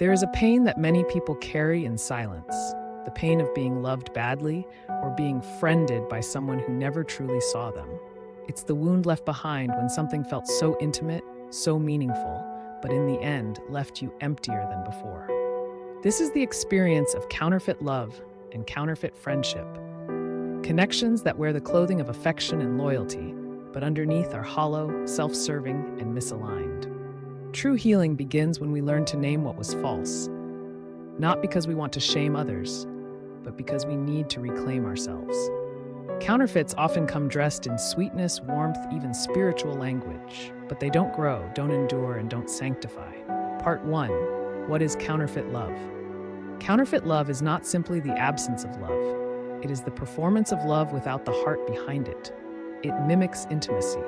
There is a pain that many people carry in silence, the pain of being loved badly or being friended by someone who never truly saw them. It's the wound left behind when something felt so intimate, so meaningful, but in the end left you emptier than before. This is the experience of counterfeit love and counterfeit friendship. Connections that wear the clothing of affection and loyalty, but underneath are hollow, self-serving, and misaligned. True healing begins when we learn to name what was false, not because we want to shame others, but because we need to reclaim ourselves. Counterfeits often come dressed in sweetness, warmth, even spiritual language, but they don't grow, don't endure, and don't sanctify. Part 1. What is counterfeit love? Counterfeit love is not simply the absence of love. It is the performance of love without the heart behind it. It mimics intimacy.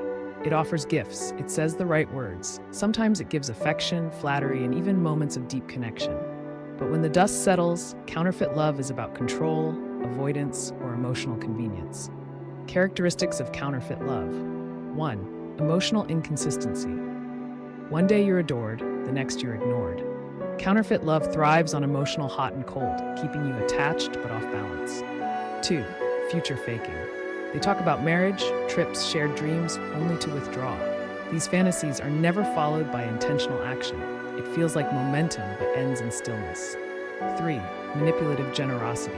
It offers gifts, it says the right words. Sometimes it gives affection, flattery, and even moments of deep connection. But when the dust settles, counterfeit love is about control, avoidance, or emotional convenience. Characteristics of counterfeit love. 1. Emotional inconsistency. One day you're adored, the next you're ignored. Counterfeit love thrives on emotional hot and cold, keeping you attached but off balance. 2. Future faking. They talk about marriage, trips, shared dreams, only to withdraw. These fantasies are never followed by intentional action. It feels like momentum but ends in stillness. 3. Manipulative generosity.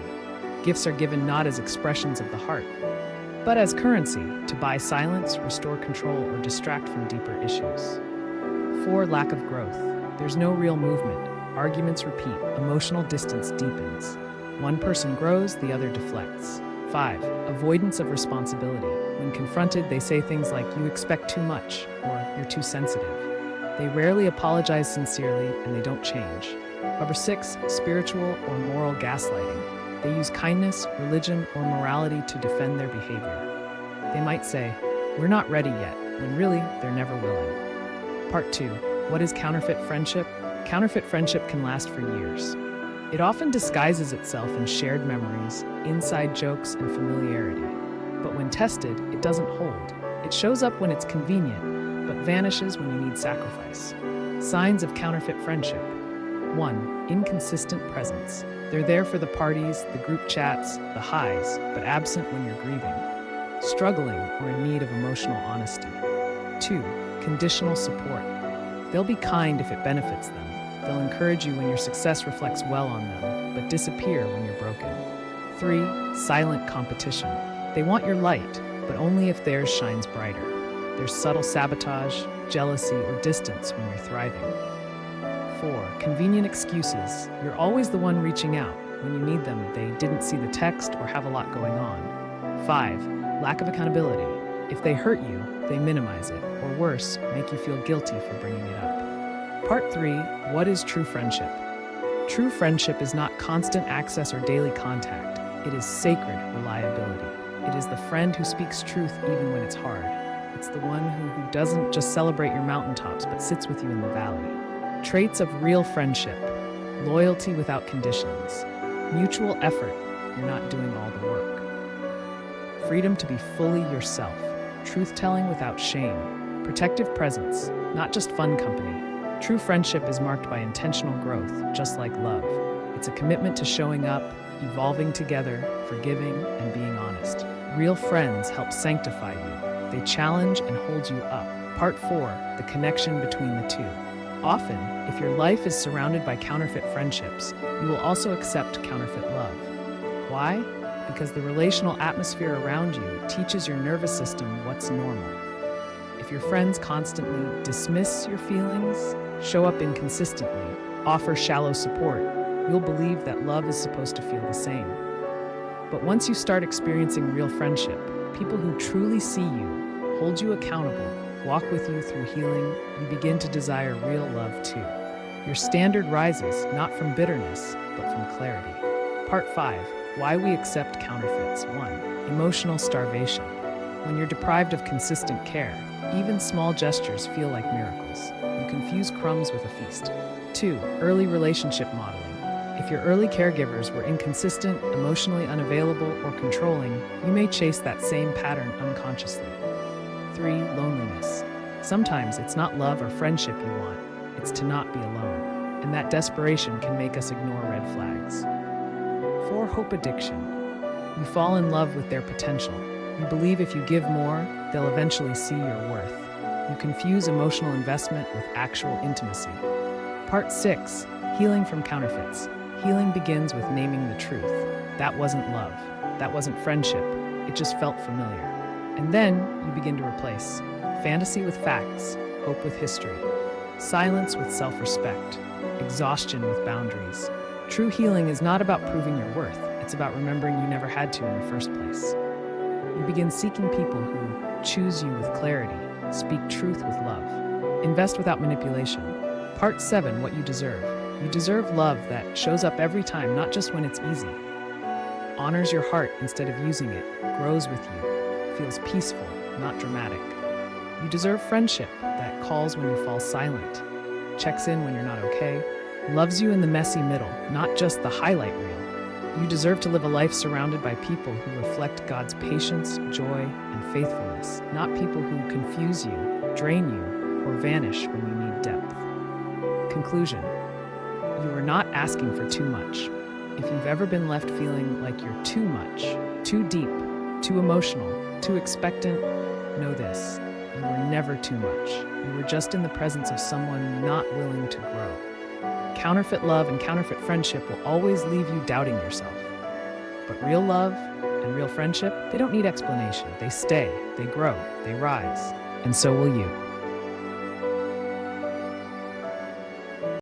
Gifts are given not as expressions of the heart, but as currency to buy silence, restore control, or distract from deeper issues. 4. Lack of growth. There's no real movement. Arguments repeat. Emotional distance deepens. One person grows, the other deflects. 5. Avoidance of responsibility. When confronted, they say things like, "You expect too much," or "You're too sensitive." They rarely apologize sincerely, and they don't change. Number 6. Spiritual or moral gaslighting. They use kindness, religion, or morality to defend their behavior. They might say, "We're not ready yet," when really, they're never willing. Part 2. What is counterfeit friendship? Counterfeit friendship can last for years. It often disguises itself in shared memories, inside jokes, and familiarity. But when tested, it doesn't hold. It shows up when it's convenient, but vanishes when you need sacrifice. Signs of counterfeit friendship. 1. Inconsistent presence. They're there for the parties, the group chats, the highs, but absent when you're grieving, struggling, or in need of emotional honesty. 2. Conditional support. They'll be kind if it benefits them. They'll encourage you when your success reflects well on them, but disappear when you're broken. 3. Silent competition. They want your light, but only if theirs shines brighter. There's subtle sabotage, jealousy, or distance when you're thriving. 4. Convenient excuses. You're always the one reaching out. When you need them, they didn't see the text or have a lot going on. 5. Lack of accountability. If they hurt you, they minimize it, or worse, make you feel guilty for bringing it up. Part 3. What is true friendship? True friendship is not constant access or daily contact. It is sacred reliability. It is the friend who speaks truth even when it's hard. It's the one who doesn't just celebrate your mountaintops, but sits with you in the valley. Traits of real friendship. Loyalty without conditions. Mutual effort. You're not doing all the work. Freedom to be fully yourself. Truth-telling without shame. Protective presence, not just fun company. True friendship is marked by intentional growth, just like love. It's a commitment to showing up, evolving together, forgiving, and being honest. Real friends help sanctify you. They challenge and hold you up. Part 4. The connection between the two. Often, if your life is surrounded by counterfeit friendships, you will also accept counterfeit love. Why? Because the relational atmosphere around you teaches your nervous system what's normal. If your friends constantly dismiss your feelings, show up inconsistently, offer shallow support, you'll believe that love is supposed to feel the same. But once you start experiencing real friendship, people who truly see you, hold you accountable, walk with you through healing, you begin to desire real love too. Your standard rises, not from bitterness, but from clarity. Part 5. Why we accept counterfeits. 1. Emotional starvation. When you're deprived of consistent care, even small gestures feel like miracles. You confuse crumbs with a feast. 2. Early relationship modeling. If your early caregivers were inconsistent, emotionally unavailable, or controlling, you may chase that same pattern unconsciously. 3. Loneliness. Sometimes it's not love or friendship you want, it's to not be alone. and that desperation can make us ignore red flags. 4. Hope addiction. You fall in love with their potential. You believe if you give more, they'll eventually see your worth. You confuse emotional investment with actual intimacy. Part 6. Healing from counterfeits. Healing begins with naming the truth. That wasn't love. That wasn't friendship. It just felt familiar. And then you begin to replace fantasy with facts, hope with history, silence with self-respect, exhaustion with boundaries. True healing is not about proving your worth. It's about remembering you never had to in the first place. You begin seeking people who choose you with clarity, speak truth with love, invest without manipulation. Part 7. What you deserve. You deserve love that shows up every time, not just when it's easy. Honors your heart instead of using it, grows with you, feels peaceful, not dramatic. You deserve friendship that calls when you fall silent, checks in when you're not okay, loves you in the messy middle, not just the highlight reel. You deserve to live a life surrounded by people who reflect God's patience, joy, and faithfulness, not people who confuse you, drain you, or vanish when you need depth. Conclusion. You are not asking for too much. If you've ever been left feeling like you're too much, too deep, too emotional, too expectant, know this: you were never too much. You were just in the presence of someone not willing to grow. Counterfeit love and counterfeit friendship will always leave you doubting yourself. But real love and real friendship, they don't need explanation. They stay, they grow, they rise. And so will you.